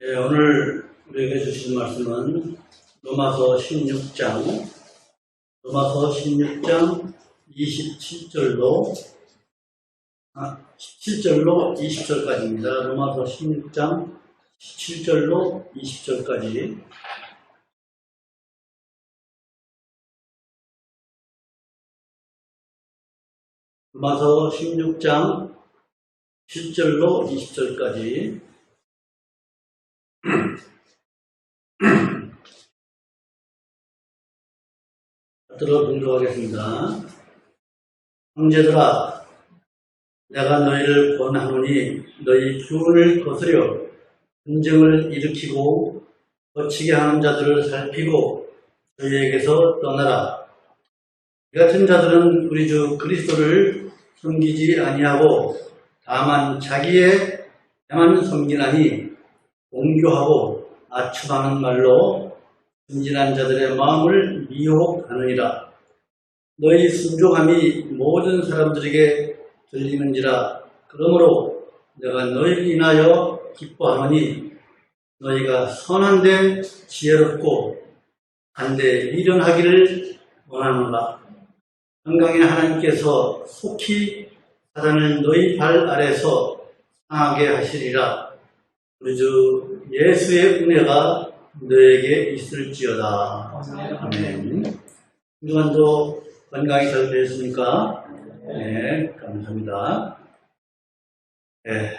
네, 오늘 우리에게 주신 말씀은 로마서 16장 27절로 17절로 20절까지입니다. 로마서 16장 17절로 20절까지. 로마서 16장 7절로 20절까지. 들어보도록 형제들아, 내가 너희를 권하노니 너희 교훈을 거스려 분쟁을 일으키고 거치게 하는 자들을 살피고 저희에게서 떠나라. 이 같은 자들은 우리 주 그리스도를 섬기지 아니하고 다만 자기의만 섬기나니 공교하고 아첨하는 말로 순진한 자들의 마음을 미혹하느니라. 너희 순종함이 모든 사람들에게 들리는지라. 그러므로 내가 너희를 인하여 기뻐하노니 너희가 선한데 지혜롭고 한데 미련하기를 원하노라. 평강의 하나님께서 속히 사단을 너희 발 아래서 상하게 하시리라. 우리 주 예수의 은혜가 너에게 있을지어다. 아멘. 한주간도 건강히 잘 되셨습니까? 네, 감사합니다. 네,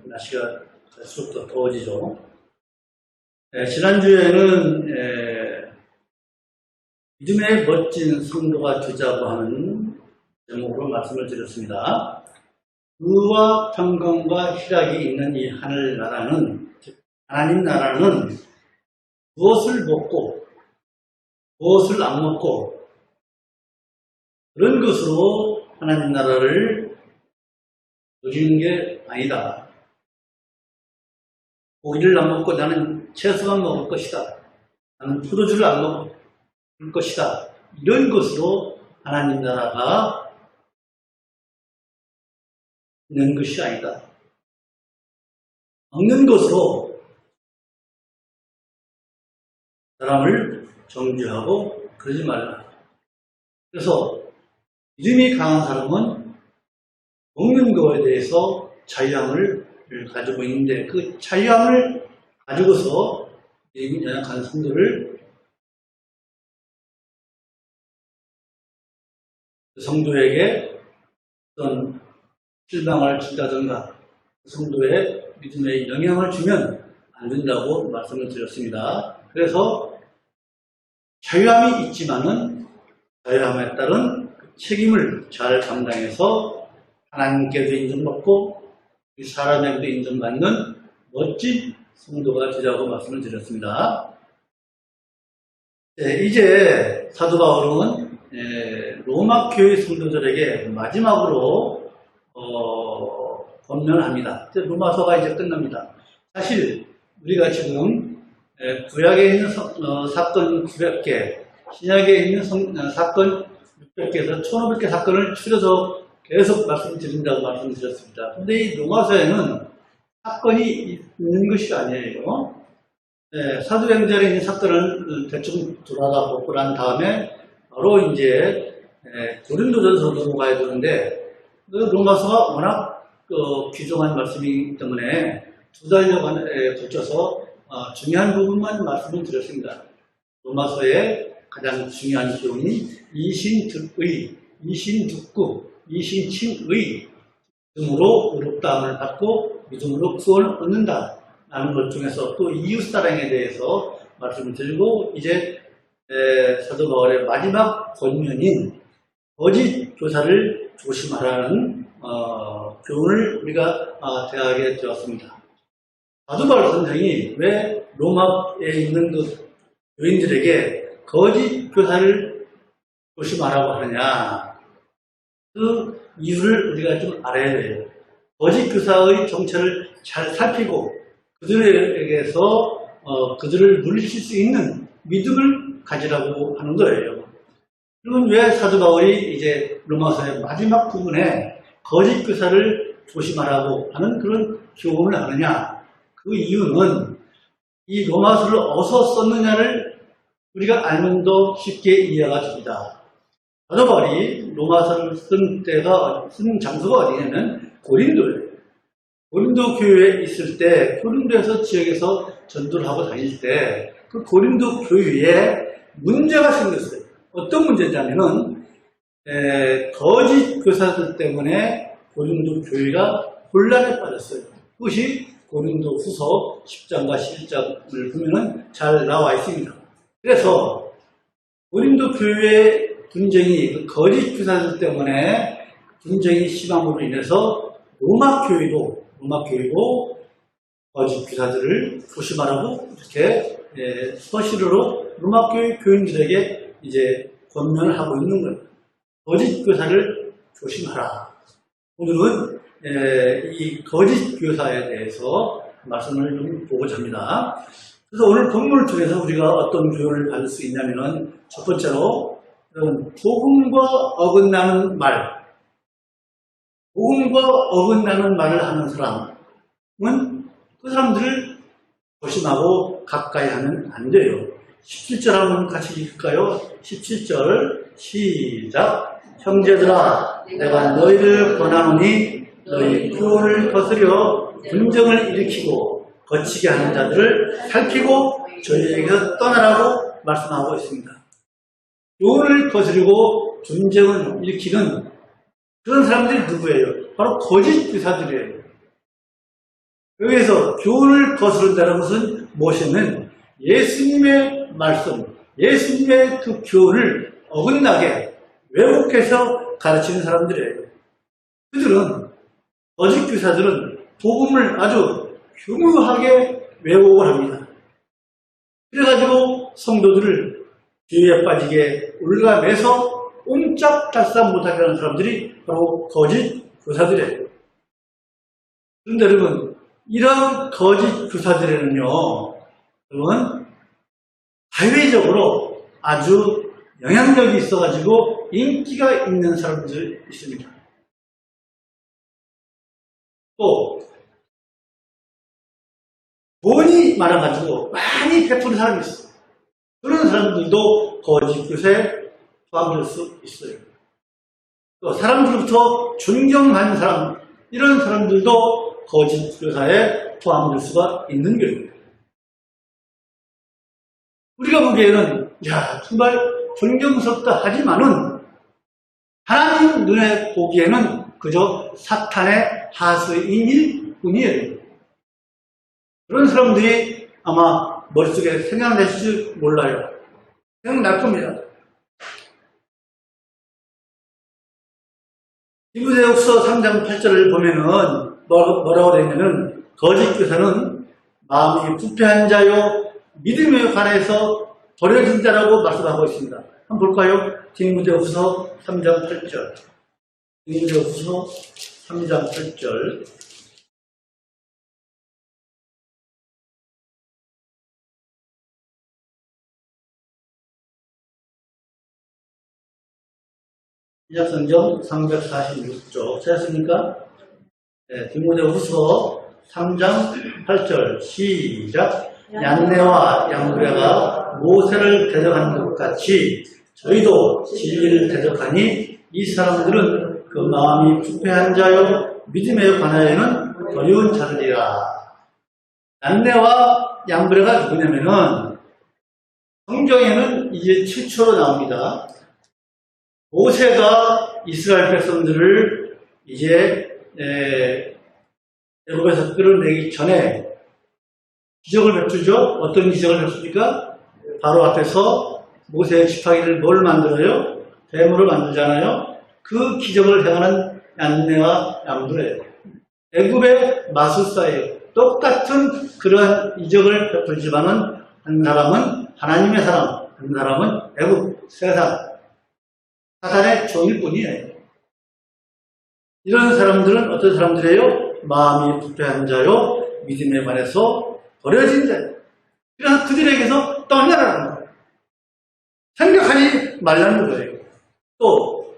날씨가 갈수록 더 더워지죠. 네, 지난주에는 믿음의 멋진 성도가 되자고 하는 제목으로 말씀을 드렸습니다. 의와 평강과 희락이 있는 이 하늘나라는, 하나님 나라는 무엇을 먹고 무엇을 안 먹고 그런 것으로 하나님 나라를 누리는 게 아니다. 고기를 안 먹고 나는 채소만 먹을 것이다. 나는 포도주를 안 먹을 것이다. 이런 것으로 하나님 나라가 있는 것이 아니다. 먹는 것으로 사람을 정죄하고 그러지 말라. 그래서 믿음이 강한 사람은 먹는 것에 대해서 자유함을 가지고 있는데 그 자유함을 가지고서 믿음이 연약한 성도를 그 성도에게 어떤 실망을 준다든가 그 성도의 믿음에 영향을 주면 안 된다고 말씀을 드렸습니다. 그래서 자유함이 있지만은 자유함에 따른 그 책임을 잘 감당해서 하나님께도 인정받고 사람에게도 인정받는 멋진 성도가 되자고 말씀을 드렸습니다. 네, 이제 사도 바울은 로마 교회 성도들에게 마지막으로 권면합니다. 로마서가 이제 끝납니다. 사실 우리가 지금 구약에 있는 사건 900개, 신약에 있는 사건 600개에서 1500개 사건을 추려서 계속 말씀드린다고 말씀드렸습니다. 근데 이 로마서에는 사건이 있는 것이 아니에요. 사도행전에 있는 사건을 대충 돌아가 보고 난 다음에 바로 이제 고린도전서로 넘어가야 되는데 로마서가 워낙 귀중한 말씀이기 때문에 2달여간에 걸쳐서 중요한 부분만 말씀을 드렸습니다. 로마서의 가장 중요한 교훈이 이신듣의, 이신듣고, 이신칭의 믿음으로 의롭다함을 받고 믿음으로 구원을 얻는다 라는 것 중에서 또 이웃사랑에 대해서 말씀을 드리고 이제 사도 바울의 마지막 권면인 거짓 교사를 조심하라는 교훈을 우리가 대하게 되었습니다. 사도 바울 선생이 왜 로마에 있는 그 교인들에게 거짓 교사를 조심하라고 하느냐, 그 이유를 우리가 좀 알아야 돼요. 거짓 교사의 정체를 잘 살피고 그들에게서 그들을 물리칠 수 있는 믿음을 가지라고 하는 거예요. 그러면 왜 사도 바울이 이제 로마서의 마지막 부분에 거짓 교사를 조심하라고 하는 그런 교훈을 하느냐? 그 이유는 이 로마서를 어디서 썼느냐를 우리가 알면 더 쉽게 이해가 됩니다. 바로바리 로마서를 쓴 장소가 어디냐면 고린도예요. 고린도 교회에 있을 때, 고린도에서 지역에서 전도를 하고 다닐 때, 그 고린도 교회에 문제가 생겼어요. 어떤 문제냐면은, 거짓 교사들 때문에 고린도 교회가 혼란에 빠졌어요. 그것이 고린도 후서 10장과 11장을 보면은 잘 나와 있습니다. 그래서 고린도 교회의 분쟁이, 그 거짓 교사들 때문에 분쟁이 심함으로 인해서 로마 교회도 거짓 교사들을 조심하라고 이렇게 서술로 로마 교회 교인들에게 이제 권면을 하고 있는 거예요. 거짓 교사를 조심하라. 오늘은 이 거짓 교사에 대해서 말씀을 좀 보고자 합니다. 그래서 오늘 본문을 통해서 우리가 어떤 교훈을 받을 수 있냐면은 첫 번째로 복음과 어긋나는 말, 복음과 어긋나는 말을 하는 사람은 그 사람들을 조심하고 가까이 하면 안 돼요. 17절 한번 같이 읽을까요? 17절 시작. 형제들아, 내가 너희를 권하노니 너희 교훈을 거스려 분쟁을 일으키고 거치게 하는 자들을 살피고 저희에게서 떠나라고 말씀하고 있습니다. 교훈을 거스르고 분쟁을 일으키는 그런 사람들이 누구예요? 바로 거짓 교사들이에요. 여기에서 교훈을 거스른다는 것은 무엇이냐면 예수님의 말씀, 예수님의 그 교훈을 어긋나게 왜곡해서 가르치는 사람들이에요. 그들은, 거짓 교사들은 복음을 아주 교묘하게 왜곡을 합니다. 그래가지고 성도들을 뒤에 빠지게 올가매서 옴짝달싹 못하게 하는 사람들이 바로 거짓 교사들이에요. 그런데 여러분, 이런 거짓 교사들에는요, 여러분, 사회적으로 아주 영향력이 있어가지고 인기가 있는 사람들이 있습니다. 또 돈이 많아가지고 많이 베푸는 사람이 있어요. 그런 사람들도 거짓 교사에 포함될 수 있어요. 또 사람들부터 존경하는 사람, 이런 사람들도 거짓 교사에 포함될 수가 있는 거예요. 우리가 보기에는 정말 존경스럽다 하지만은 하나님 눈에 보기에는 그저 사탄의 하수인일 뿐이에요. 그런 사람들이 아마 머릿속에 생각날지 몰라요. 생각날 겁니다. 디모데후서 3장 8절을 보면은 뭐라고 되어 있냐면 거짓 교사는 마음이 부패한 자요 믿음에 관해서 버려진 자라고 말씀하고 있습니다. 한번 볼까요? 디모데후서 3장 8절. 디모데후서 3장 8절. 신약성경 346쪽 찾았습니까? 네, 디모데후서 3장 8절 시작. 얀네와 얌브레가 모세를 대적한 것 같이 저희도 진리를 대적하니 이 사람들은 그 마음이 부패한 자요 믿음에 관하여는 어려운 자들이라. 얀네와 얌브레가 누구냐면은 성경에는 이제 최초로 나옵니다. 모세가 이스라엘 백성들을 이제 애굽에서 끌어내기 전에 기적을 베푸죠. 어떤 기적을 베풉니까? 바로 앞에서 모세의 지팡이를 뭘 만들어요? 뱀으로 만들잖아요. 그 기적을 행하는 얀네와 얌브레예요. 애굽의 마술사예요. 똑같은 그런 이적을 베풀지만은 한 사람은 하나님의 사람, 한 사람은 애굽 세상 사탄의 종일 뿐이에요. 이런 사람들은 어떤 사람들이에요? 마음이 부패한 자요, 믿음에 관해서 버려진 자예요. 그래서 그들에게서 떠나라는 거예요. 생각하지 말라는 거예요. 또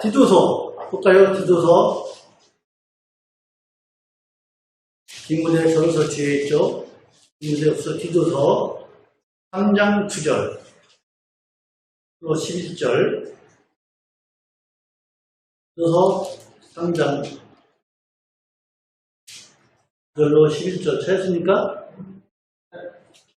디도서 볼까요? 디도서 디모데 전서 뒤에 있죠. 디모데후서 디도서 3장 9절 또 11절 디도서 3장 9절로 11절 찾았습니까?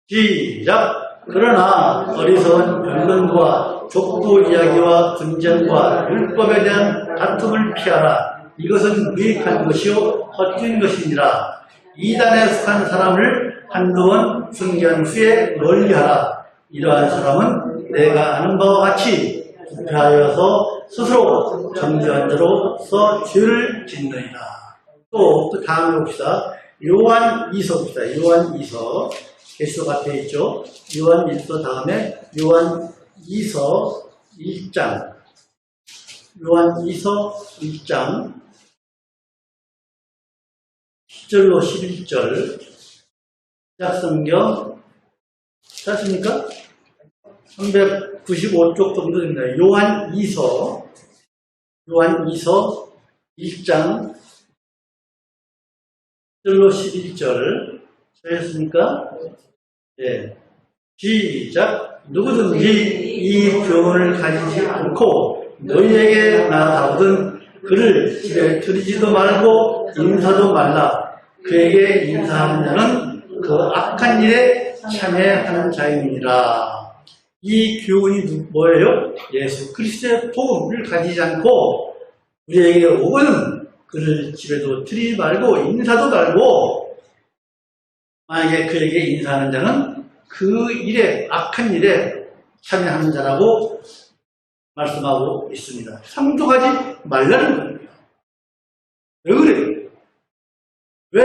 시작! 그러나 어리석은 변론과 족보 이야기와 분쟁과 율법에 대한 다툼을 피하라. 이것은 무익한 것이요 헛된 것이니라. 이단에 속한 사람을 한두 번 순교한 후에 멀리하라. 이러한 사람은 내가 아는 바와 같이 부패하여서 스스로 정죄한 자로서 죄를 짓느니라. 또 그 다음에 봅시다. 요한 2서 봅시다. 요한 2서 계시록 앞에 있죠. 요한 1서 다음에 요한 2서 1장 요한 2서 1장 10절로 11절 시작성경 찾습니까? 395쪽 정도 됩니다. 요한 2서 1장 10절로 11절 찾았습니까? 네. 시작! 누구든지 이 교훈을 가지지 않고 너희에게 나아가거든 그를 집에 들이지도 말고 인사도 말라. 그에게 인사하는 자는 그 악한 일에 참여하는 자임이니라. 이 교훈이 뭐예요? 예수 그리스도의 복음을 가지지 않고 우리에게 오거든 그를 집에도 들이지 말고 인사도 말고, 만약에 그에게 인사하는 자는 그 일에, 악한 일에 참여하는 자라고 말씀하고 있습니다. 상종하지 말라는 겁니다. 왜 그래요? 왜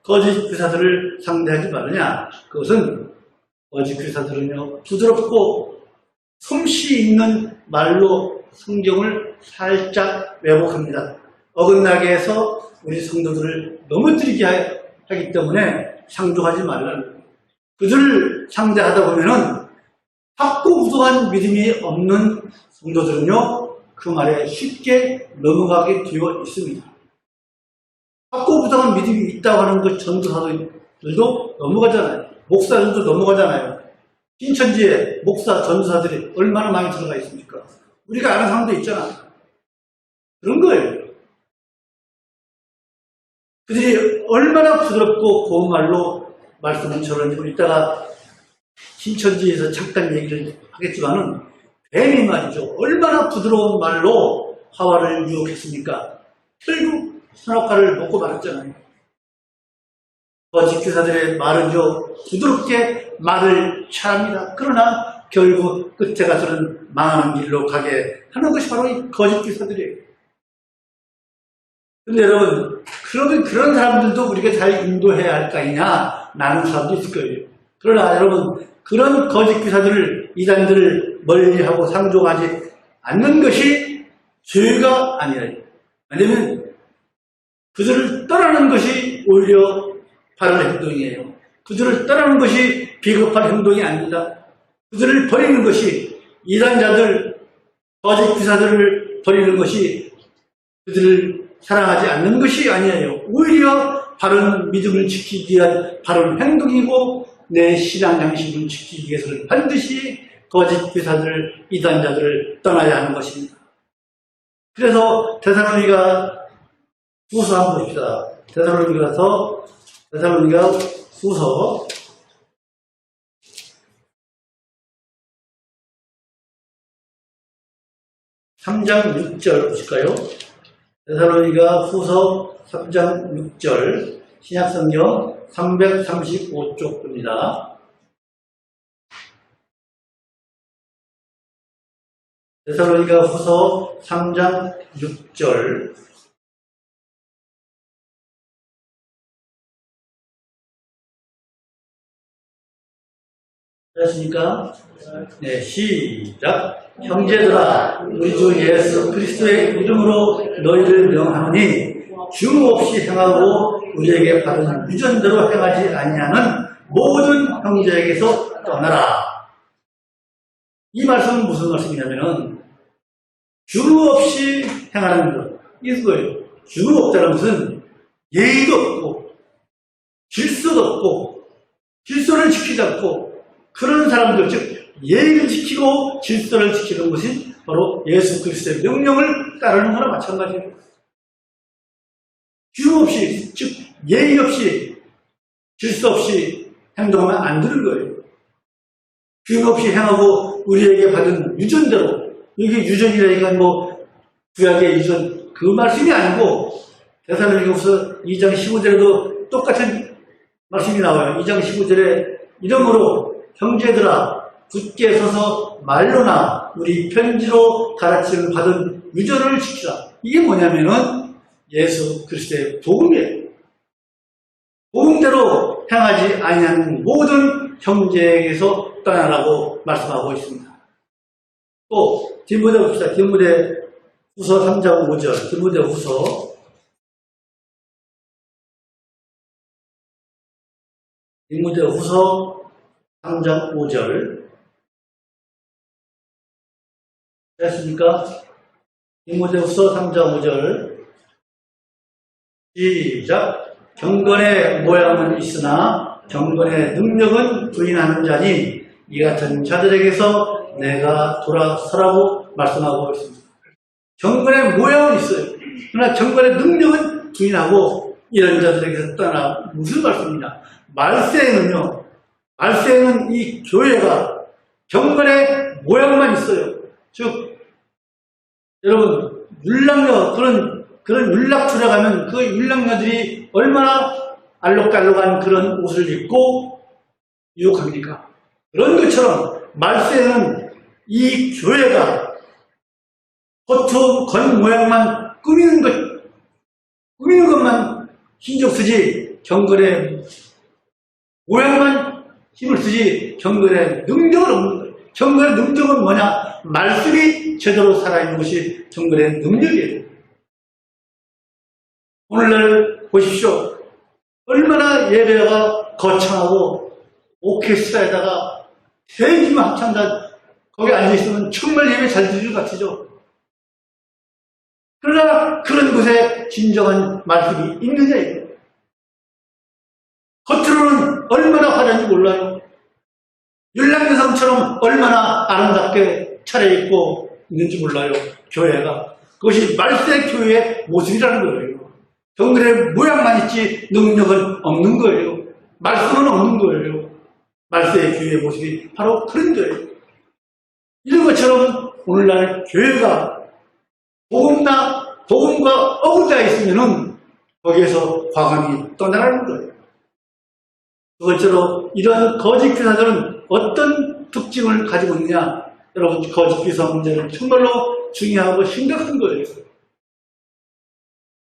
거짓 교사들을 상대하지 말느냐? 그것은 거짓 교사들은요, 부드럽고 솜씨 있는 말로 성경을 살짝 왜곡합니다. 어긋나게 해서 우리 성도들을 넘어뜨리게 하기 때문에 상종하지 말라는 거예요. 그들을 상대하다 보면은 확고부동한 믿음이 없는 성도들은요, 그 말에 쉽게 넘어가게 되어 있습니다. 확고부동한 믿음이 있다고 하는 그 전도사들도 넘어가잖아요. 목사들도 넘어가잖아요. 신천지에 목사, 전도사들이 얼마나 많이 들어가 있습니까? 우리가 아는 사람도 있잖아. 그런 거예요. 그들이 얼마나 부드럽고 고운 말로 말씀을 전하는지 이따가 신천지에서 잠깐 얘기를 하겠지만은 뱀이 말이죠. 얼마나 부드러운 말로 하와를 유혹했습니까? 결국 선악과를 먹고 말았잖아요. 거짓 교사들의 말은요, 부드럽게 말을 취합니다. 그러나 결국 끝에 가서는 망하는 길로 가게 하는 것이 바로 이 거짓 교사들이에요. 근데 여러분, 그러면 그런 사람들도 우리가 잘 인도해야 할 거 아니냐? 라는 사람도 있을 거예요. 그러나 여러분, 그런 거짓 교사들을, 이단들을 멀리하고 상종하지 않는 것이 죄가 아니에요. 왜냐면 그들을 떠나는 것이 오히려 바른 행동이에요. 그들을 떠나는 것이 비겁한 행동이 아닙니다. 그들을 버리는 것이, 이단자들, 거짓 교사들을 버리는 것이 그들을 사랑하지 않는 것이 아니에요. 오히려 바른 믿음을 지키기 위한 바른 행동이고, 내 신앙 양식을 지키기 위해서는 반드시 거짓 교사들, 이단자들을 떠나야 하는 것입니다. 그래서 데살로니가 후서 한번 봅시다. 데살로니가 후서 3장 6절 보실까요? 데살로니가 후서 3장 6절 신약성경 335쪽입니다. 데살로니가 후서 3장 6절 됐습니까? 네, 시작. 형제들아, 우리 주 예수 그리스도의 이름으로 너희를 명하노니 주 없이 행하고 우리에게 받은 유전대로 행하지 아니하는 모든 형제에게서 떠나라. 이 말씀은 무슨 말씀이냐면은 주 없이 행하는 것, 이거예요. 주 없다는 것은 예의도 없고 질서도 없고 질서를 지키지 않고 그런 사람들, 즉 예의를 지키고 질서를 지키는 것이 바로 예수 그리스도의 명령을 따르는 거나 마찬가지예요. 규 없이, 즉 예의 없이 질서 없이 행동하면 안 되는 거예요. 규 없이 행하고 우리에게 받은 유전대로, 이게 유전이라니까 구약의 유전 그 말씀이 아니고 데살로니가후서 2장 15절에도 똑같은 말씀이 나와요. 2장 15절에 이러므로 형제들아 굳게 서서 말로나 우리 편지로 가르침을 받은 유전을 지키라. 이게 뭐냐면은 예수 그리스도의 복음이에요. 복음대로 행하지 아니하는 모든 형제에게서 떠나라고 말씀하고 있습니다. 또 디모데 봅시다. 디모데 후서 3장 5절. 디모데 후서 3장 5절. 됐습니까? 디모데후서 3장 5절. 시작. 경건의 모양은 있으나 경건의 능력은 부인하는 자니 이 같은 자들에게서 내가 돌아서라고 말씀하고 있습니다. 경건의 모양은 있어요. 그러나 경건의 능력은 부인하고 이런 자들에게서 떠나. 무슨 말씀이냐? 말세에는 이 교회가 경건의 모양만 있어요. 즉 여러분 율락녀 그런 율락투에 가면 그 율락녀들이 얼마나 알록달록한 그런 옷을 입고 유혹합니까? 그런 것처럼 말세에는 이 교회가 겉 모양만 꾸미는 것만 신경 쓰지 경건의 모양만 힘을 쓰지 경건의 능력은 없는 거예요. 경건의 능력은 뭐냐? 말씀이 제대로 살아있는 것이 경건의 능력이에요. 오늘날 보십시오. 얼마나 예배가 거창하고 오케스트라에다가 대기만 합창단 거기 앉아있으면 정말 예배 잘 드릴 것 같으죠. 그러나 그런 곳에 진정한 말씀이 있느냐 이거예요. 겉으로는 얼마나 화려한지 몰라요. 율락여성처럼 얼마나 아름답게 차려입고 있는지 몰라요. 교회가. 그것이 말세 교회의 모습이라는 거예요. 경건의 모양만 있지 능력은 없는 거예요. 말씀은 없는 거예요. 말세의 교회의 모습이 바로 그런 거예요. 이런 것처럼 오늘날 교회가 복음과 어긋나 있으면은 거기에서 과감히 떠나가는 거예요. 두 번째로 이러한 거짓 교사들은 어떤 특징을 가지고 있느냐? 여러분 거짓 교사 문제는 정말로 중요하고 심각한 거예요.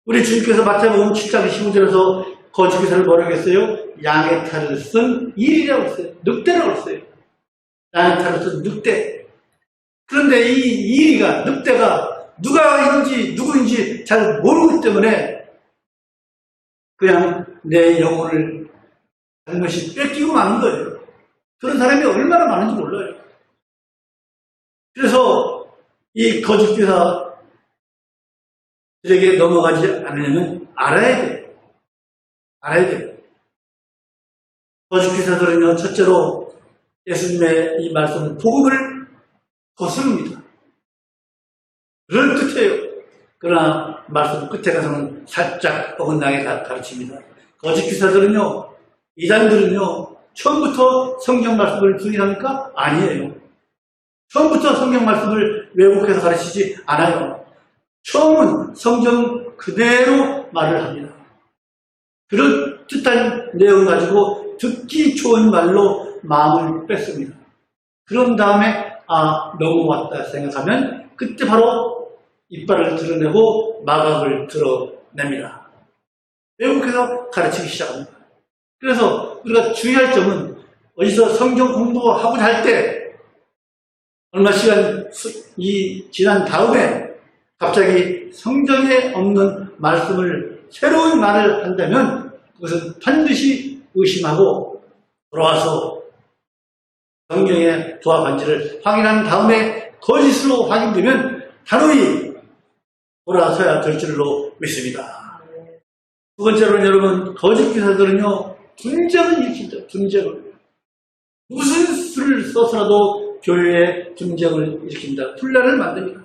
우리 주님께서 마태복음 7장 15절에서 거짓 교사를 뭐라고 했어요? 양의 탈을 쓴 일이라고 했어요. 늑대라고 했어요. 양의 탈을 쓴 늑대. 그런데 이 일이가 늑대가 누가 있는지 누구인지 잘 모르기 때문에 그냥 내 영혼을 잘못이 뺏기고 마는 거예요. 그런 사람이 얼마나 많은지 몰라요. 그래서 이 거짓 교사들에게 넘어가지 않으려면 알아야 돼요. 알아야 돼요. 거짓 교사들은요, 첫째로 예수님의 이 말씀, 복음을 거스릅니다. 그럴듯해요. 그러나 말씀 끝에 가서는 살짝 어긋나게 가르칩니다. 거짓 교사들은요, 이단들은요, 처음부터 성경 말씀을 부인합니까? 아니에요. 처음부터 성경 말씀을 왜곡해서 가르치지 않아요. 처음은 성경 그대로 말을 합니다. 그런 뜻한 내용 가지고 듣기 좋은 말로 마음을 뺐습니다. 그런 다음에 넘어왔다 생각하면 그때 바로 이빨을 드러내고 마각을 드러냅니다. 왜곡해서 가르치기 시작합니다. 그래서 우리가 주의할 점은 어디서 성경 공부하고자 할 때 얼마 시간 지난 다음에 갑자기 성경에 없는 말씀을 새로운 말을 한다면 그것은 반드시 의심하고 돌아와서 성경의 부하 반지를 확인한 다음에 거짓으로 확인되면 단호히 돌아서야 될 줄로 믿습니다. 두 번째로는 여러분 거짓 교사들은요 분쟁을 일으킨다. 분쟁을. 무슨 수를 써서라도 교회에 분쟁을 일으킨다. 분란을 만듭니다.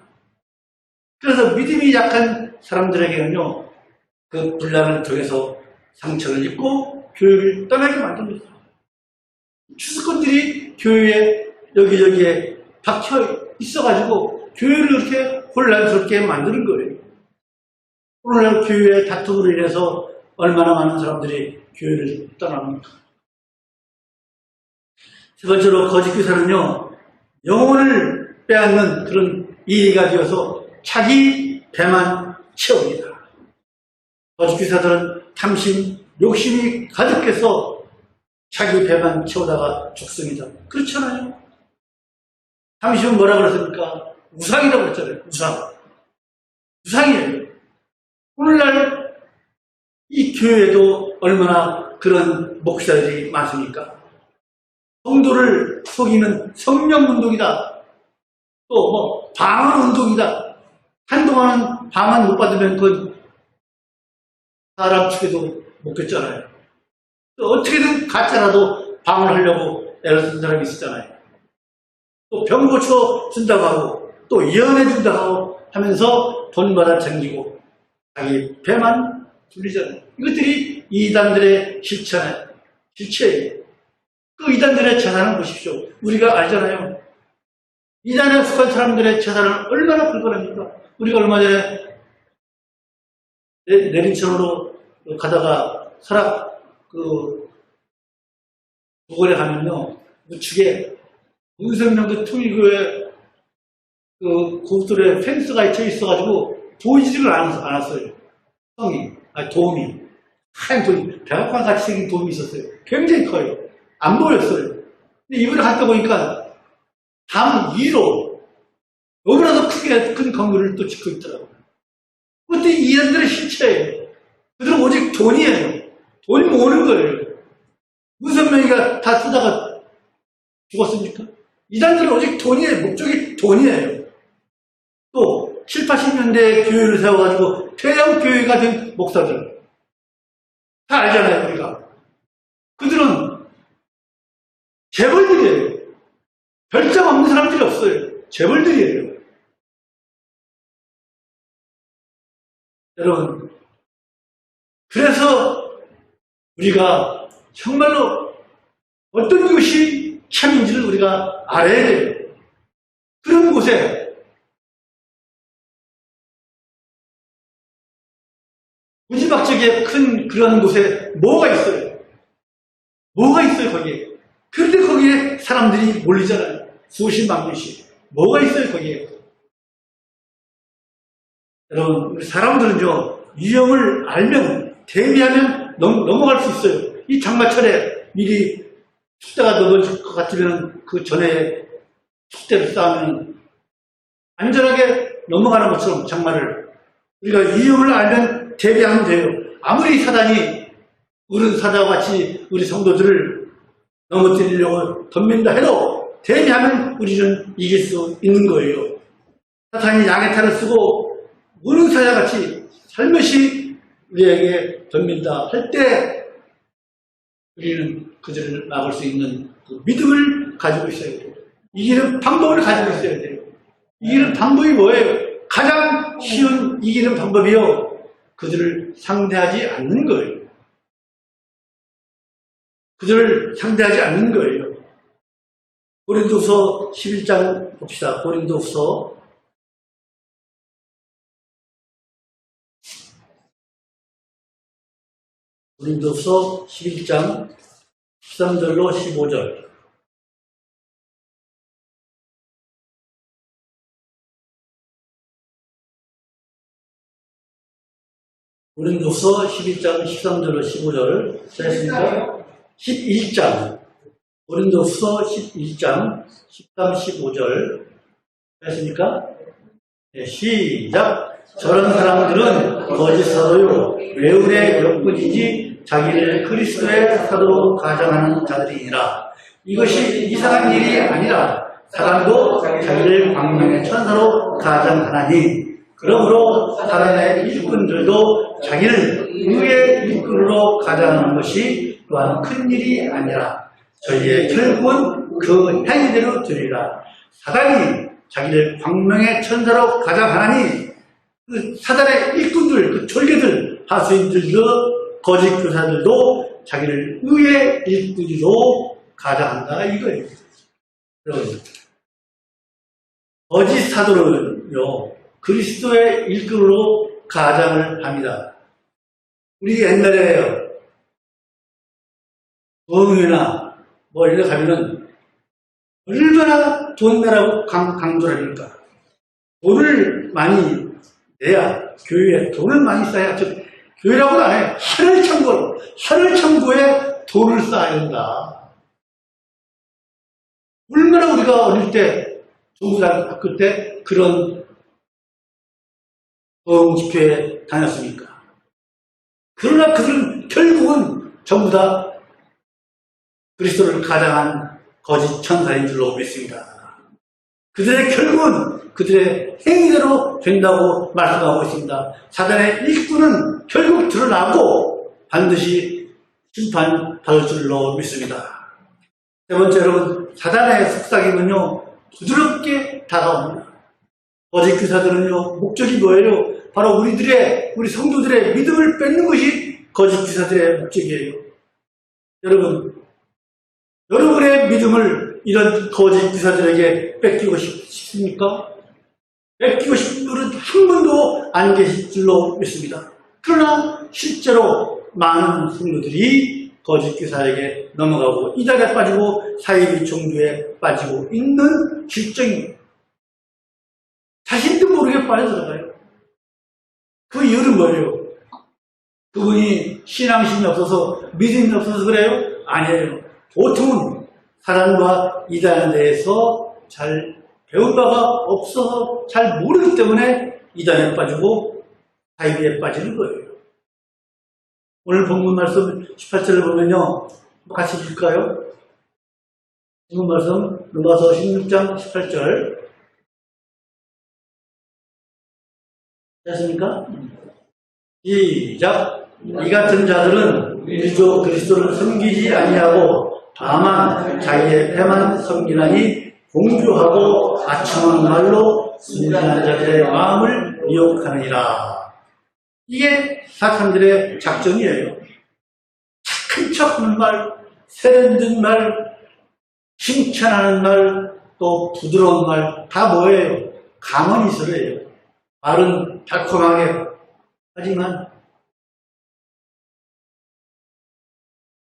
그래서 믿음이 약한 사람들에게는요, 그 분란을 통해서 상처를 입고 교회를 떠나게 만듭니다. 추수꾼들이 교회에 여기저기에 박혀 있어가지고 교회를 이렇게 혼란스럽게 만드는 거예요. 오늘날 교회의 다툼으로 인해서 얼마나 많은 사람들이 교회를 떠납니까? 세 번째로 거짓 교사는요, 영혼을 빼앗는 그런 이해가 되어서 자기 배만 채웁니다. 거짓 교사들은 탐심, 욕심이 가득해서 자기 배만 채우다가 죽습니다. 그렇잖아요. 탐심은 뭐라 그랬습니까? 우상이라고 그랬잖아요. 우상이에요. 오늘날 이 교회에도 얼마나 그런 목사들이 많습니까? 성도를 속이는 성령운동이다. 또 방언운동이다. 한동안은 방언 못 받으면 그건 사람 축에도 못 겠잖아요. 또 어떻게든 가짜라도 방언하려고 애를 쓴 사람이 있었잖아요. 또 병 고쳐 준다고 하고 또 예언해 준다고 하고 하면서 돈 받아 챙기고 자기 배만 불리잖아요. 이것들이 이단들의 실체예요. 그 이단들의 재산을 보십시오. 우리가 알잖아요. 이단에 속한 사람들의 재산은 얼마나 불건합니까? 우리가 얼마 전에 내린천으로 가다가 부근에 가면요, 우측에 문성명도 통일교회 고속도로에 펜스가 쳐 있어가지고 보이지를 않았어요. 도움이. 하얀 도움이. 백악관 같이 생긴 도움이 있었어요. 굉장히 커요. 안 보였어요. 근데 이번에 갔다 보니까 당 2로 너무나도 큰 건물을 또 짓고 있더라고요. 그것도 이단들의 실체예요. 그들은 오직 돈이에요. 돈이 모으는 거예요. 문선명이가 다 쓰다가 죽었습니까? 이단들은 오직 돈이에요. 목적이 돈이에요. 또 7, 80년대에 교회를 세워가지고 태양교회가 된 목사들 다 알잖아요. 우리가. 그들은 재벌들이에요. 별장 없는 사람들이 없어요. 재벌들이에요. 여러분, 그래서 우리가 정말로 어떤 것이 참인지를 우리가 알아야 돼요. 그런 곳에 무지막지하게 큰 그런 곳에 뭐가 있어요? 뭐가 있어요, 거기에? 그런데 거기에 사람들이 몰리잖아요. 수십만 명씩. 뭐가 있어요, 거기에? 여러분, 우리 사람들은요, 유형을 알면, 대비하면 넘어갈 수 있어요. 이 장마철에 미리 숫자가 넘어질 것 같으면 그 전에 숫자를 쌓으면 안전하게 넘어가는 것처럼 장마를 우리가 유형을 알면 대비하면 돼요. 아무리 사단이 우리 사자와 같이 우리 성도들을 넘어뜨리려고 덤빈다 해도 대비하면 우리는 이길 수 있는 거예요. 사탄이 양의 탈을 쓰고 우는 사자같이 살며시 우리에게 덤빈다 할 때 우리는 그들을 막을 수 있는 그 믿음을 가지고 있어야 돼요. 이기는 방법을 가지고 있어야 돼요. 이기는 방법이 뭐예요? 가장 쉬운 이기는 방법이요. 그들을 상대하지 않는 거예요. 그들을 상대하지 않는 거예요. 고린도후서 11장 봅시다. 고린도후서 11장 13절로 15절. 고린도후서 11장 13절로 15절. 됐습니까? 11장. 고린도후서 11장 13, 15절. 됐습니까? 네, 시작. 저런 사람들은 거짓 사도요 외운의 역부지지 자기를 그리스도의 사도로 가정하는 자들이니라. 이것이 이상한 일이 아니라 사람도 자기를 광명의 천사로 가정하나니 그러므로 사람의 일꾼들도 자기를 의의 일꾼으로 가정하는 것이 또한 큰 일이 아니라 저희의 결국은 그 행위대로 되리라. 사단이 자기를 광명의 천사로 가장하나니 그 사단의 일꾼들, 그 졸개들, 하수인들도 거짓 교사들도 자기를 의의 일꾼으로 가장한다 이거예요. 여러분, 거짓 사도는요 그리스도의 일꾼으로 가장을 합니다. 우리 옛날에 도움이나 뭐 이런 데 가면은 얼마나 돈 내라고 강조를 합니까? 돈을 많이 내야 교회에 돈을 많이 쌓아야 교회라고는 안 해. 하늘 창고에 돈을 쌓아야 된다. 얼마나 우리가 어릴 때 중고등학교 때 그런 집회에 다녔습니까? 그러나 그들은 결국은 전부 다 그리스도를 가장한 거짓 천사인 줄로 믿습니다. 그들의 결국은 그들의 행위대로 된다고 말씀하고 있습니다. 사단의 일꾼은 결국 드러나고 반드시 심판받을 줄로 믿습니다. 세 번째, 여러분, 사단의 속삭임은요 부드럽게 다가옵니다. 거짓 교사들은요 목적이 뭐예요? 바로 우리 성도들의 믿음을 뺏는 것이 거짓 교사들의 목적이에요. 여러분의 믿음을 이런 거짓 교사들에게 뺏기고 싶습니까? 뺏기고 싶은 분은 한 분도 안 계실 줄로 믿습니다. 그러나 실제로 많은 성도들이 거짓 교사에게 넘어가고 이단에 빠지고 사이비 종교에 빠지고 있는 실정입니다. 자신도 모르게 빠져들어가요. 그 이유는 뭐예요? 그분이 신앙심이 없어서 믿음이 없어서 그래요? 아니에요. 보통은 사단과 이단에 대해서 잘 배운 바가 없어서 잘 모르기 때문에 이단에 빠지고 사이비에 빠지는 거예요. 오늘 본문 말씀 18절을 보면요. 같이 읽을까요? 본문 말씀 로마서 16장 18절 됐습니까? 시작! 이 같은 자들은 일조 그리스도를 섬기지 아니하고 다만 자기의 배만 섬기나니 공교하고 아첨한 말로 순진한 자들의 마음을 미혹하느니라. 이게 사탄들의 작전이에요. 착한 척하는 말, 세련된 말, 칭찬하는 말, 또 부드러운 말, 다 뭐예요? 감언이설이에요. 말은 달콤하게 하지만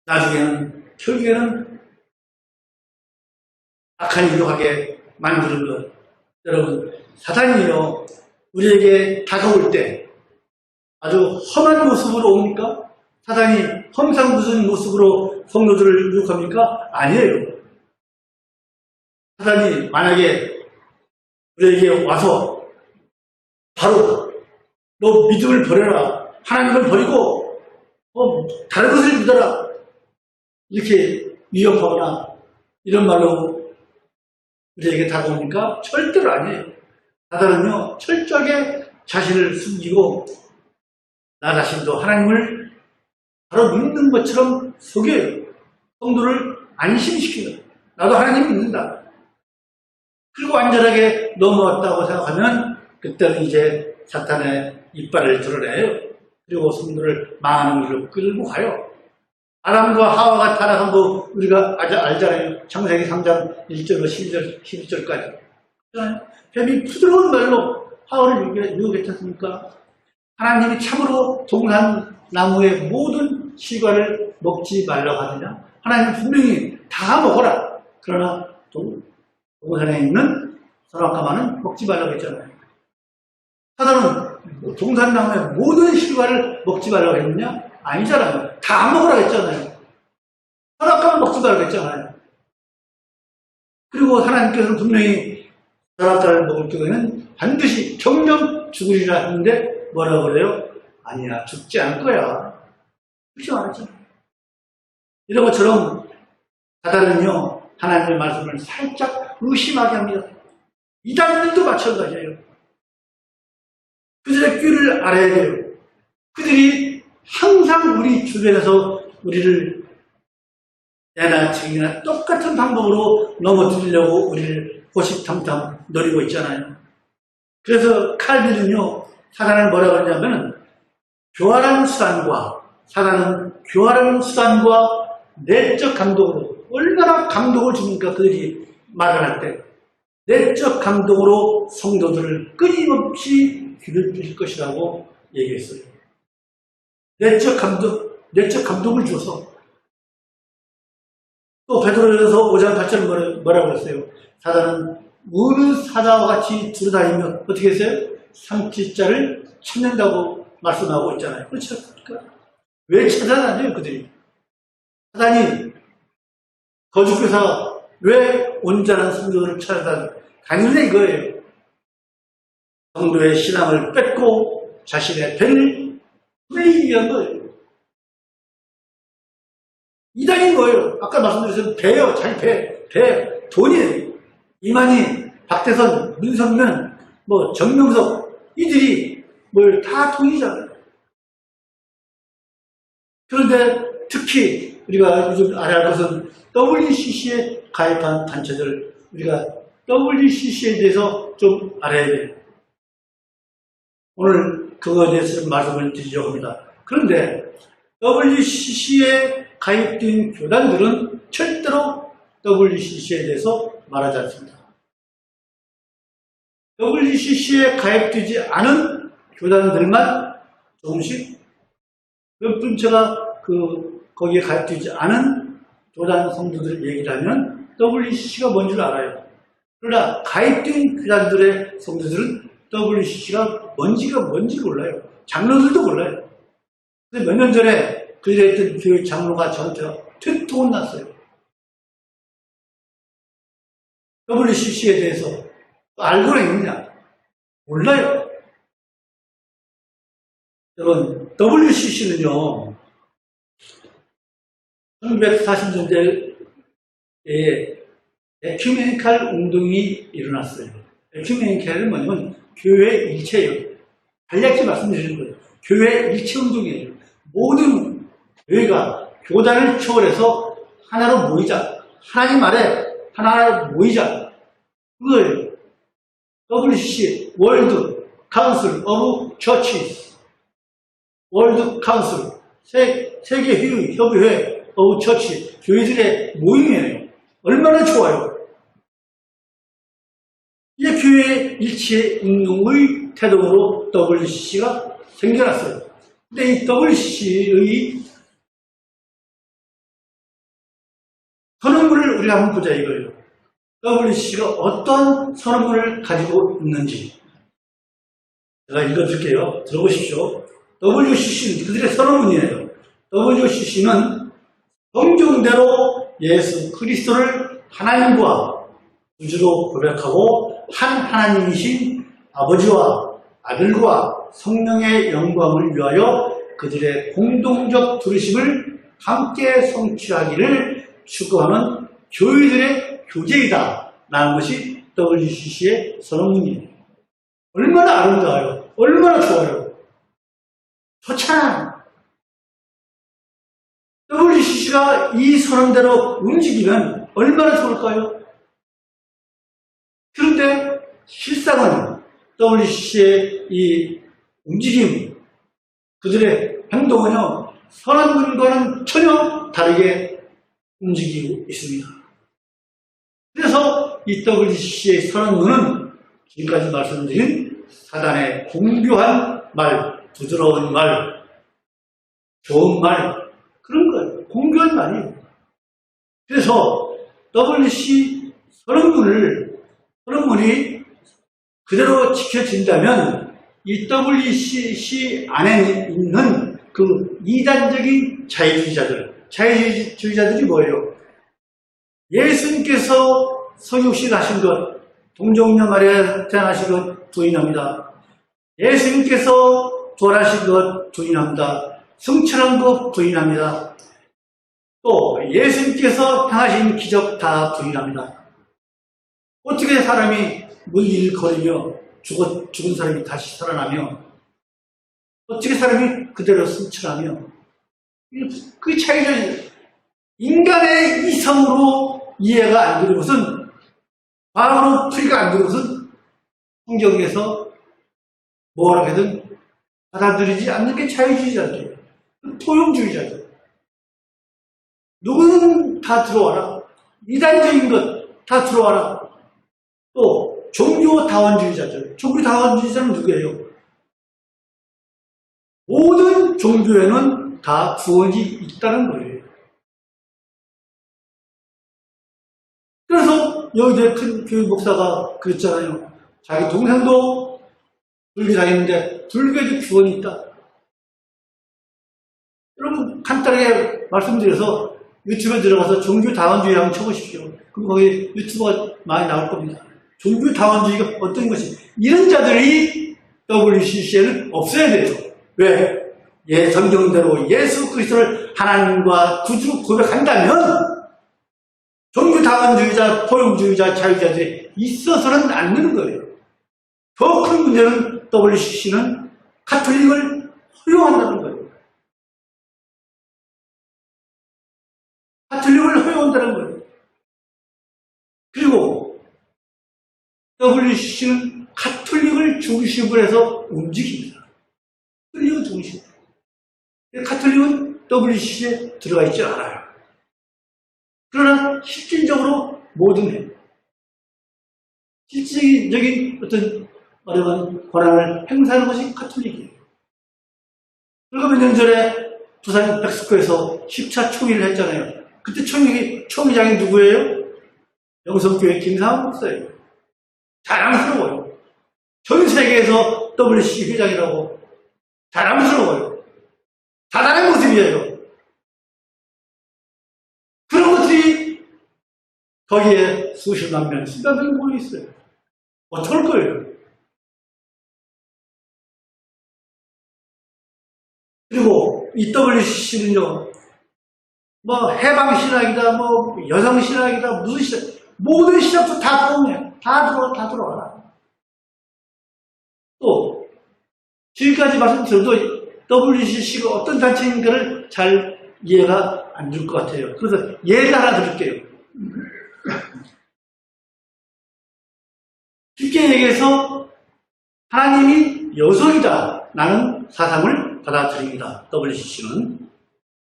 나중에는 결국에는 악한 일로 가게 만드는 것. 여러분, 사탄이요 우리에게 다가올 때 아주 험한 모습으로 옵니까? 사탄이 험상궂은 모습으로 성도들을 유혹합니까? 아니에요. 사탄이 만약에 우리에게 와서 바로 너 믿음을 버려라, 하나님을 버리고 다른 것을 믿어라 이렇게 위협하거나 이런 말로 우리에게 다가오니까 절대로 아니에요. 사단은요 철저하게 자신을 숨기고 나 자신도 하나님을 바로 믿는 것처럼 속여요. 성도를 안심시키는, 나도 하나님 믿는다. 그리고 완전하게 넘어왔다고 생각하면 그때는 이제 사탄의 이빨을 드러내요. 그리고 성도를 망하는 길로 끌고 가요. 아담과 하와가 타락한 거 우리가 알잖아요. 창세기 3장 1절로 12절까지. 뱀이 부드러운 말로 하와를 유혹했지 않습니까? 하나님이 참으로 동산나무의 모든 실과를 먹지 말라고 하느냐? 하나님은 분명히 다 먹어라. 그러나 동산에 있는 선악과 과는 먹지 말라고 했잖아요. 사단은 동산나무의 모든 실과를 먹지 말라고 했느냐? 아니잖아요. 다 안 먹으라고 했잖아요. 선악과는 먹지 말라고 했잖아요. 그리고 하나님께서는 분명히 선악과를 먹을 경우에는 반드시 정령 죽으리라 하는데 뭐라고 그래요? 아니야, 죽지 않을 거야. 그렇게 말했잖아요. 이런 것처럼 사단은요 하나님의 말씀을 살짝 의심하게 합니다. 이단들도 마찬가지예요. 그들의 꾀를 알아야 돼요. 그들이 항상 우리 주변에서 우리를 애나 책이나 똑같은 방법으로 넘어뜨리려고 우리를 호시탐탐 노리고 있잖아요. 그래서 칼빈은요, 사단을 뭐라 그러냐면 사단은 교활한 수단과 내적 감동으로, 얼마나 감동을 주니까 그들이 말을 할 때 내적 감동으로 성도들을 끊임없이 귀를 뚫릴 것이라고 얘기했어요. 내적 감동을 줘서. 또 베드로전서 5장 8절 뭐라고 했어요? 사단은 우는 사자와 같이 두루다니며 어떻게 했어요? 삼킬자를 찾는다고 말씀하고 있잖아요. 그렇지 않습니까? 왜 찾아다녀요, 그들이? 사단이, 거짓교사가 왜 온전한 성도들을 찾아다녀요? 당연히 이거예요. 성도의 신앙을 뺏고 자신의 배를 불리기 위한 거예요. 이단인 거예요. 아까 말씀드렸던 배요. 자기 배. 돈이에요. 이만희, 박대선, 문성면, 정명석, 이들이 뭘 다 돈이잖아요. 그런데 특히 우리가 요즘 알아야 할 것은 WCC에 가입한 단체들, 우리가 WCC에 대해서 좀 알아야 돼요. 오늘 그거에 대해서 좀 말씀을 드리려고 합니다. 그런데 WCC에 가입된 교단들은 절대로 WCC에 대해서 말하지 않습니다. WCC에 가입되지 않은 교단들만 조금씩 몇 분 제가 거기에 가입되지 않은 교단 성도들 얘기를 하면 WCC가 뭔 줄 알아요. 그러나 가입된 교단들의 성도들은 WCC가 뭔지 몰라요. 장로들도 몰라요. 근데 몇 년 전에 그들이 했던 교회 장로가 저한테 퇴토 혼났어요. WCC에 대해서 알고는 있느냐? 몰라요. 여러분, WCC는요, 1940년대에 에큐메니칼 운동이 일어났어요. 에큐메니칼은 뭐냐면 교회 일체예요. 간략히 말씀드리는 거예요. 교회 일체 운동이에요. 모든 교회가 교단을 초월해서 하나로 모이자. 하나님 아래 하나로 모이자. 그거예요. WCC, 월드 카운슬 오브 처치스. 월드 카운슬, 세계 협의회 오브 처치, 교회들의 모임이에요. 얼마나 좋아요. 이게 교회 일체 운동의 태동으로 WCC가 생겨났어요. 근데 이 WCC의 선언문을 우리가 한번 보자 이거예요. WCC가 어떤 선언문을 가지고 있는지 제가 읽어드릴게요. 들어보십시오. WCC는 그들의 선언문이에요. WCC는 성경대로 예수 그리스도를 하나님과 구주로 고백하고 한 하나님이신 아버지와 아들과 성령의 영광을 위하여 그들의 공동적 부르심을 함께 성취하기를 추구하는 교회들의 교제이다 라는 것이 WCC의 선언문이에요. 얼마나 아름다워요. 얼마나 좋아요. 좋잖아요. WCC가 이 선언대로 움직이면 얼마나 좋을까요? 그런데 실상은 WCC의 이 움직임, 그들의 행동은요, 선언문과는 전혀 다르게 움직이고 있습니다. 그래서 이 WCC의 선언문은 지금까지 말씀드린 사단의 공교한 말, 부드러운 말, 좋은 말, 그런 거예요. 공교한 말이에요. 그래서 WCC 선언문이 그대로 지켜진다면 이 WCC 안에 있는 그 이단적인 자유주의자들이 뭐예요? 예수님께서 성육신 하신 것, 동정녀 마리아 태어나신 것 부인합니다. 예수님께서 부활하신 것 부인합니다. 승천한 것 부인합니다. 또 예수님께서 행하신 기적 다 부인합니다. 어떻게 사람이 물일거리며 죽은 사람이 다시 살아나며 어떻게 사람이 그대로 승천하며 그 차이를 인간의 이성으로 이해가 안 되는 것은, 과학으로 풀이가 안 되는 것은 성경에서 뭐라 하든 받아들이지 않는 게 자유주의자들이에요. 포용주의자들. 누구는 다 들어와라. 이단적인 것 다 들어와라. 또 종교다원주의자들. 종교다원주의자는 누구예요? 모든 종교에는 다 구원이 있다는 거예요. 그래서 여기에 큰 교회 목사가 그랬잖아요. 자기 동생도 불교 다니는데 불교에도 구원이 있다. 여러분 간단하게 말씀드려서 유튜브에 들어가서 종교다원주의 한번 쳐보십시오. 그럼 거기 유튜브가 많이 나올 겁니다. 종교다원주의가 어떤 것이, 이런 자들이 WCC에는 없어야 돼요. 왜? 성경대로 예수 그리스도를 하나님과 구주로 고백한다면 종교다원주의자, 포용주의자, 자유자들이 있어서는 안 되는 거예요. 더 큰 문제는 WCC는 가톨릭을 허용한다는 거예요. 가톨릭을 허용한다는 거예요. 그리고 WCC는 가톨릭을 중심으로 해서 움직입니다. 가톨릭은 중심. 가톨릭은 WCC에 들어가 있지 않아요. 그러나 실질적으로 모든 해. 실질적인 어떤 어려운 권한을 행사하는 것이 가톨릭이에요. 그리고 몇 년 전에 부산 백스코에서 10차 총회를 했잖아요. 그때 총회장이 누구예요? 영성교회 김상훈 목사예요. 자랑스러워요. 전 세계에서 WCC 회장이라고 자랑스러워요. 대단한 모습이에요. 그런 것들이 거기에 수십만 명, 수백만 명이 모여 있어요. 어떡할 거예요? 그리고 이 WCC는요, 뭐 해방신학이다, 뭐 여성신학이다, 무슨 신학, 모든 신학도 다 포함해요. 다 들어와라. 또 지금까지 말씀드려도 WCC가 어떤 단체인가를 잘 이해가 안 될 것 같아요. 그래서 예를 하나 드릴게요. 쉽게 얘기해서 하나님이 여성이다 라는 사상을 받아들입니다. WCC는.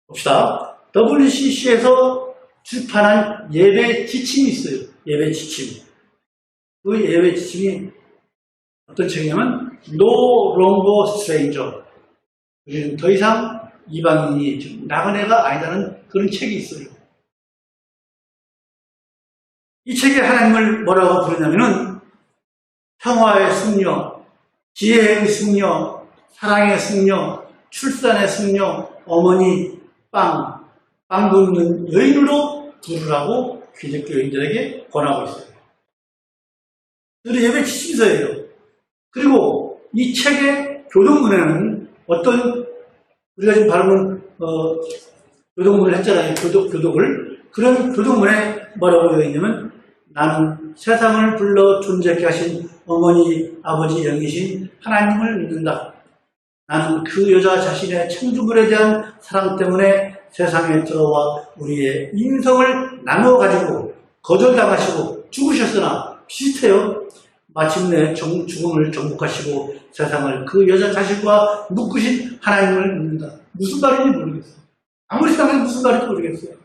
봅시다. WCC에서 출판한 예배 지침이 있어요. 예배 지침. 그 예배 지침이 어떤 책이냐면 No Longer Stranger. 우리는 더 이상 이방인이 나그네가 아니다는 그런 책이 있어요. 이 책에 하나님을 뭐라고 부르냐면은 평화의 승려, 지혜의 승려, 사랑의 승려, 출산의 승려, 어머니, 빵 굶는 여인으로 부르라고 기독교인들에게 권하고 있어요. 그리고 예배 지침서예요. 그리고 이 책의 교동문에는 어떤, 우리가 지금 발음은 교동문을 했잖아요. 교독을. 그런 교동문에 뭐라고 되어 있냐면, 나는 세상을 불러 존재케 하신 어머니, 아버지 영이신 하나님을 믿는다. 나는 그 여자 자신의 창조물에 대한 사랑 때문에 세상에 들어와 우리의 인성을 나눠가지고 거절당하시고 죽으셨으나 비슷해요. 마침내 죽음을 정복하시고 세상을 그 여자 자신과 묶으신 하나님을 믿는다. 무슨 말인지 모르겠어요. 아무리 생각해도 무슨 말인지 모르겠어요.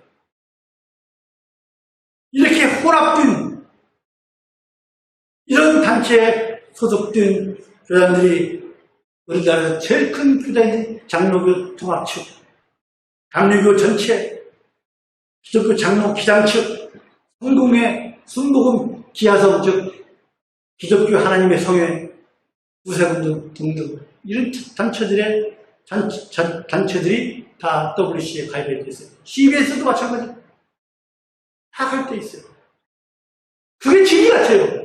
이렇게 혼합된 이런 단체에 소속된 교단들이 우리나라에서 제일 큰 교단이 장로교 통합측, 감리교 전체, 기독교 장로 기장측, 성공회, 순복음 기하성, 즉 기독교 하나님의 성회, 구세군 등등 이런 단체들이 다 WC에 가입해 있어요. CBS도 마찬가지. 다 가입돼 있어요. 그게 진리 같아요.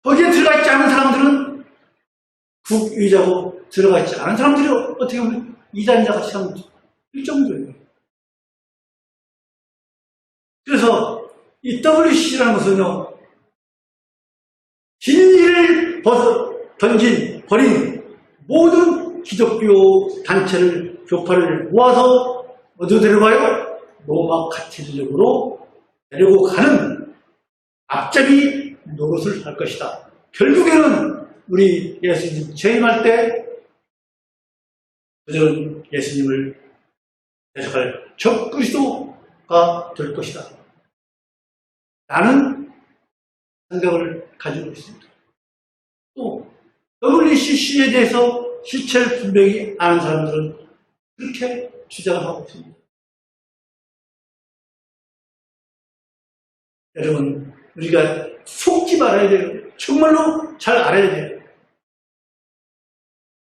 거기에 들어가 있지 않은 사람들은 국위자고 들어가 있지 않은 사람들이 어떻게 보면 이단자 같이 하는 일정도예요. 그래서 이 WCC라는 것은요, 진리를 버린 모든 기독교 단체를, 교파를 모아서 어디로 데려가요? 로마 카틸력으로 데리고 가는 앞잡이 노릇을 할 것이다. 결국에는 우리 예수님 재림할 때 그들은 예수님을 대적할 적그리스도가 될 것이다. 라는 생각을 가지고 있습니다. 또 WCC에 대해서 실체를 분명히 아는 사람들은 그렇게 주장을 하고 있습니다. 여러분, 우리가 속지 말아야 돼요. 정말로 잘 알아야 돼요.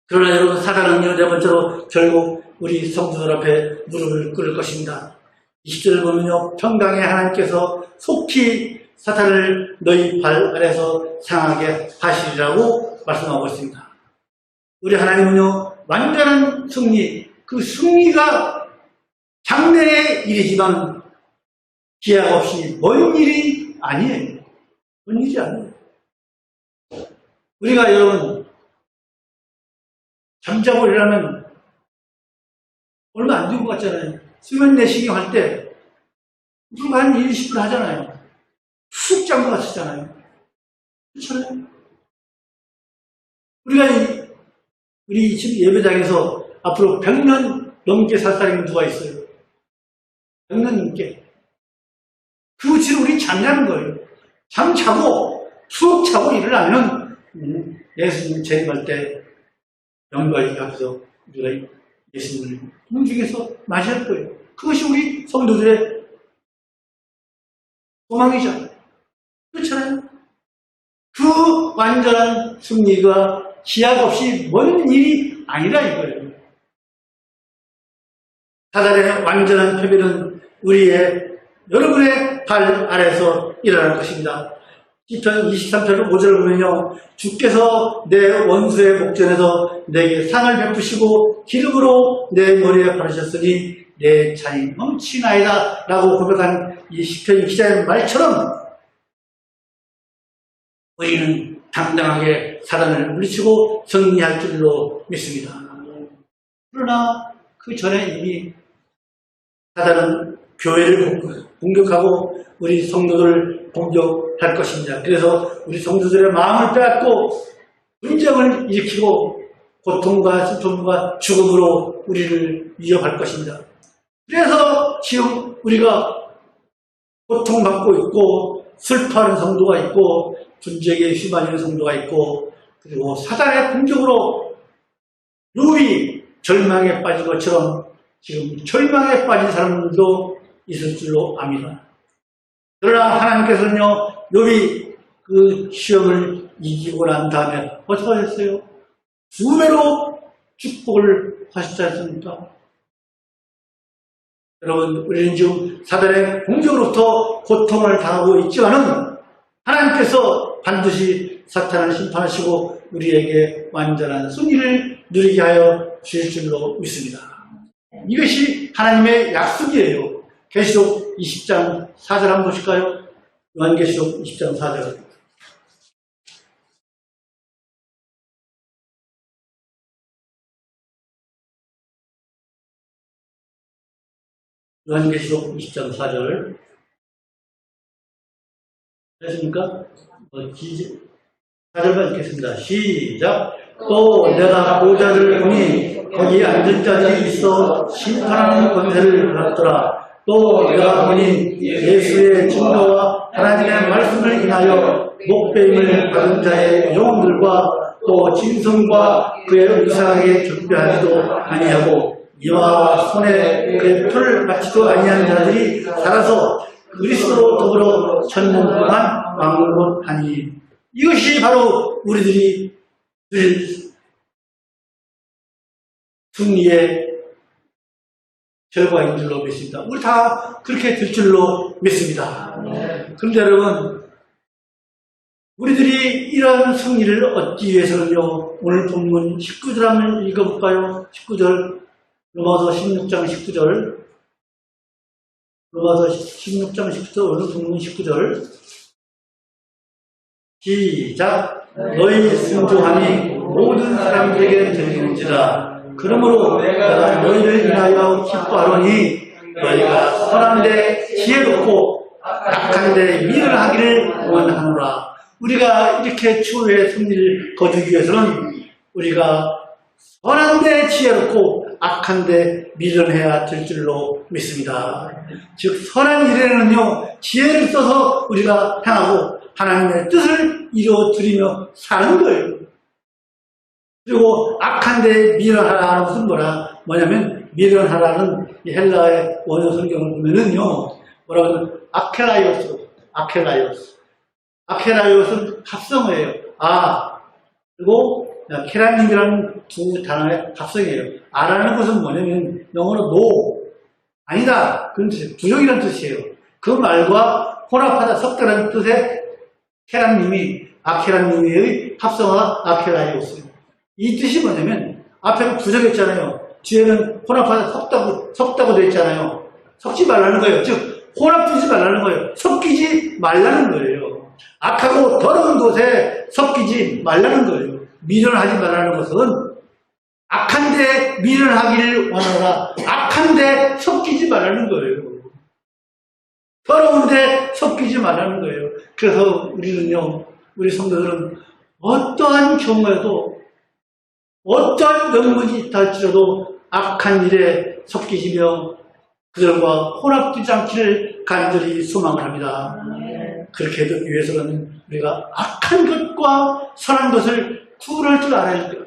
그러나 여러분, 사단은요, 네 번째로 결국 우리 성도들 앞에 무릎을 꿇을 것입니다. 20절을 보면요, 평강의 하나님께서 속히 사탄을 너희 발 아래서 상하게 하시리라고 말씀하고 있습니다. 우리 하나님은요, 완전한 승리, 그 승리가 장래의 일이지만 기약 없이 먼 일이 아니에요. 먼 일이 아니에요. 우리가 여러분, 잠자고 일어나면 얼마 안 된 것 같잖아요. 수면 내시경 할 때, 누가 한 20분 하잖아요. 푹 잠가 쓰잖아요. 그렇잖아요. 우리가 우리 지금 예배장에서 앞으로 100년 넘게 살 사람이 누가 있어요? 100년 넘게. 그거 지금 우리 잠자는 거예요. 잠자고 푹 자고 일어나면 예수님 재림할 때 영광이 앞에서 우리가 예수님을 공중에서 맞이할 거예요. 그것이 우리 성도들의 소망이죠. 그렇잖아요. 그 완전한 승리가 기약 없이 먼 일이 아니라 이거예요. 사단의 완전한 패배는 여러분의 발 아래에서 일어날 것입니다. 시편 23편 5절을 보면요, 주께서 내 원수의 목전에서 내게 상을 베푸시고 기름으로 내 머리에 바르셨으니 내 잔이 넘치나이다 라고 고백한 이 시편 기자의 말처럼 우리는 당당하게 사단을 물리치고 승리할 줄로 믿습니다. 그러나 그 전에 이미 사단은 교회를 공격하고 우리 성도들을 공격할 것입니다. 그래서 우리 성도들의 마음을 빼앗고 분쟁을 일으키고 고통과 슬픔과 죽음으로 우리를 위협할 것입니다. 그래서 지금 우리가 고통받고 있고 슬퍼하는 성도가 있고 분쟁에 휘말리는 성도가 있고 그리고 사단의 공격으로 욥이 절망에 빠진 것처럼 지금 절망에 빠진 사람들도 있을 줄로 압니다. 그러나 하나님께서는요, 욥이 그 시험을 이기고 난 다음에 어떻게 하셨어요? 2배로 축복을 하셨지 않습니까? 여러분, 우리는 지금 사단의 공격으로부터 고통을 당하고 있지만은 하나님께서 반드시 사탄을 심판하시고 우리에게 완전한 승리를 누리게 하여 주실 줄로 믿습니다. 이것이 하나님의 약속이에요. 계시록 20장 4절 한번 보실까요? 요한계시록 20장 4절. 요한계시록 20장 4절. 됐습니까? 4절만 읽겠습니다. 시작. 또 내가 보좌를 보니 거기 앉은 자들이 있어 심판하는 권세를 받았더라. 또 내가 보니 예수의 증거와 하나님의 말씀을 인하여 목배임을 받은 자의 영혼들과 또 짐승과 그의 의상에 준비하지도 아니하고 이마와 손에 그의 풀을 받지도 아니한 자들이 살아서 그리스도로 더불어 천년 동안 왕노릇하니 이것이 바로 우리들이 승리의 결과인 줄로 믿습니다. 우리 다 그렇게 될 줄로 믿습니다. 그런데 여러분, 우리들이 이런 승리를 얻기 위해서는요, 오늘 본문 19절 한번 읽어볼까요? 19절, 로마서 16장 19절, 로마서 16장 19절, 오늘 본문 19절, 시작. 너희 순종함이 모든 사람들에게 들리는지라. 그러므로 내가 너희를 인하여 기뻐하노니 너희가 선한데 지혜롭고 악한데 미련하기를 원하노라. 우리가 이렇게 추후의 승리를 거두기 위해서는 우리가 선한데 지혜롭고 악한데 미련해야 될 줄로 믿습니다. 즉 선한 일에는요 지혜를 써서 우리가 행하고 하나님의 뜻을 이루어드리며 사는 거예요. 그리고 악한데 미련하라는 것은 뭐냐면 미련하라는 이 헬라의 원어 성경을 보면은요 뭐라고 하면 아켈라이오스는 합성어예요. 그리고 케라님이라는 두 단어의 합성이에요. 아라는 것은 뭐냐면 영어로 no, 아니다 그런 뜻이에요. 부정이라는 뜻이에요. 그 말과 혼합하다 섞다라는 뜻의 아케라님의 합성어가 아켈라이오스. 이 뜻이 뭐냐면 앞에는 부정했잖아요. 뒤에는 혼합하다 섞다고 되어 있잖아요. 섞지 말라는 거예요. 즉 혼합되지 말라는 거예요. 섞이지 말라는 거예요. 악하고 더러운 곳에 섞이지 말라는 거예요. 미련하지 말라는 것은 악한데 미련하기를 원하라. 악한데 섞이지 말라는 거예요. 더러운데 섞이지 말라는 거예요. 그래서 우리 성도들은 어떠한 경우에도 어떠한 명분이 있다 할지라도 악한 일에 섞이시며 그들과 혼합되지 않기를 간절히 소망을 합니다. 그렇게 하기 위해서는 우리가 악한 것과 선한 것을 구분할 줄 알아야 돼요.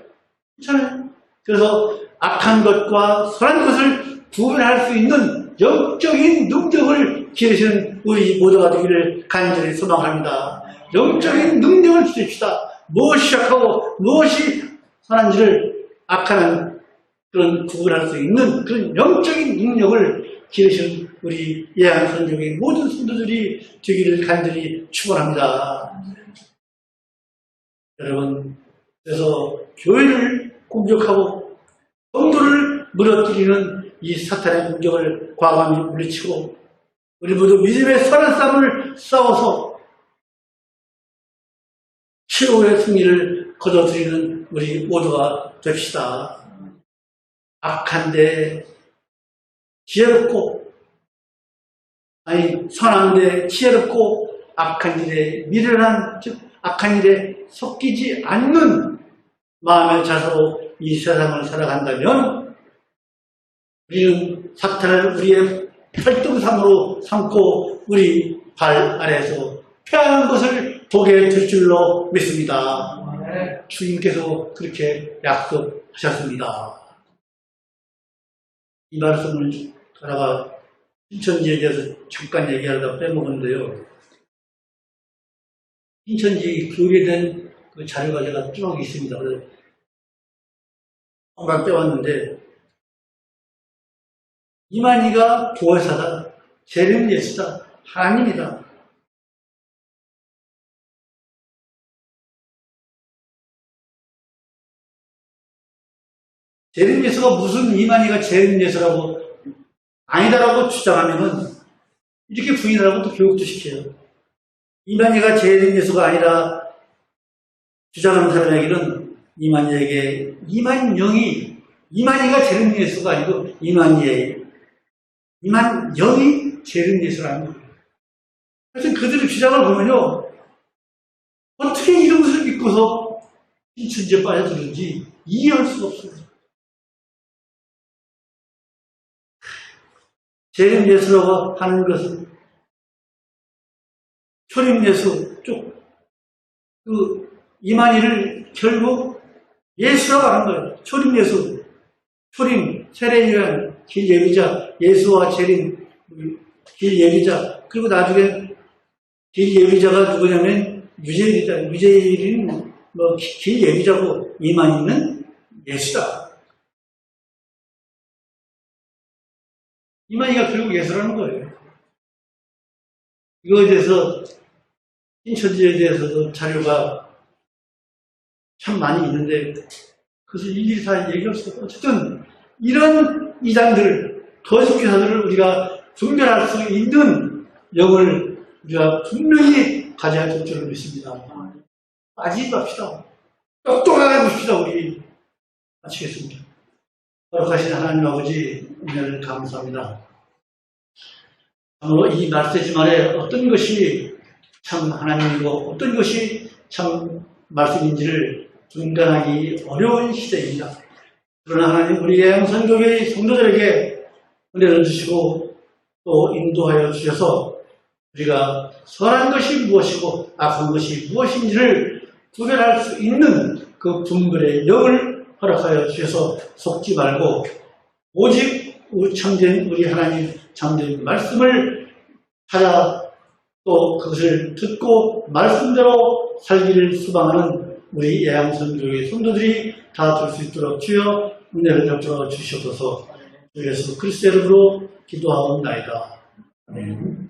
괜찮아요? 그래서 악한 것과 선한 것을 구분할 수 있는 영적인 능력을 기르시는 우리 모두가 되기를 간절히 소망합니다. 영적인 능력을 주십시다. 무엇이 악하고 무엇이 선한지를 악한 그런 구분할 수 있는 그런 영적인 능력을 기르시는 우리 예한선교의 모든 성도들이 되기를 간절히 축원합니다. 여러분, 그래서 교회를 공격하고 성도를 무너뜨리는 이 사탄의 공격을 과감히 물리치고 우리 모두 믿음의 선한 싸움을 싸워서 최후의 승리를 거둬들이는 우리 모두가 됩시다. 악한데 지혜롭고 선한데 지혜롭고 악한 일에 미련한 즉 악한 일에 섞이지 않는 마음의 자세로 이 세상을 살아간다면 우리는 사탄을 우리의 활동상으로 삼고 우리 발 아래에서 패하는 것을 보게 될 줄로 믿습니다. 주님께서 그렇게 약속하셨습니다. 이 말씀을 하다가 신천지에 대해서 잠깐 얘기하다가 빼먹었는데요. 신천지 교육에 그 자료가 제가 쭉 있습니다. 그래서 한번 빼왔는데 이만희가 보혜사다, 재림 예수다, 하나님이다. 재림 예수가 무슨 이만희가 재림 예수라고 아니다라고 주장하면은 이렇게 부인하라고 또 교육도 시켜요. 이만희가 재림 예수가 아니라 주장하는 사람에게는 이만희에게 이만희가 재림 예수가 아니고 이만희의 이만영이 재림 예수라는 거예요. 하여튼 그들의 주장을 보면요. 어떻게 이런 것을 믿고서 신천지에 빠져들는지 이해할 수가 없어요. 재림 예수라고 하는 것은 초림 예수 쪽 이만희를 결국 예수라고 하는 거예요. 초림 예수, 초림, 세례요한, 길 예비자, 예수와 재림, 길 예비자. 그리고 나중에 길 예비자가 누구냐면 유재일이다. 유재일은 길 예비자고 이만희는 예수다. 이만희가 결국 예수라는 거예요. 이거에 대해서 신천지에 대해서도 자료가 참 많이 있는데 그것을 일일이 다 얘기할 수가 없고 어쨌든 이런 이단들, 거짓 교사들을 우리가 분별할 수 있는 영을 우리가 분명히 가져야 될 줄을 믿습니다. 빠지지 맙시다. 똑똑하게 봅시다. 우리 마치겠습니다. 거룩하신 하나님 아버지 은혜를 감사합니다. 이 메시지 말에 어떤 것이 참 하나님이고 어떤 것이 참 말씀인지를 분간하기 어려운 시대입니다. 그러나 하나님 우리 예양선교회의 성도들에게 은혜를 주시고 또 인도하여 주셔서 우리가 선한 것이 무엇이고 악한 것이 무엇인지를 구별할 수 있는 그 분별의 영을 허락하여 주셔서 속지 말고 오직 참된 우리 하나님 참된 말씀을 찾아 또 그것을 듣고 말씀대로 살기를 수방하는 우리 예양선교회 성도들이 다 될 수 있도록 주여 은혜를 베풀어 주시옵소서. 주 예수 그리스도 이름으로 기도하옵나이다. 아멘.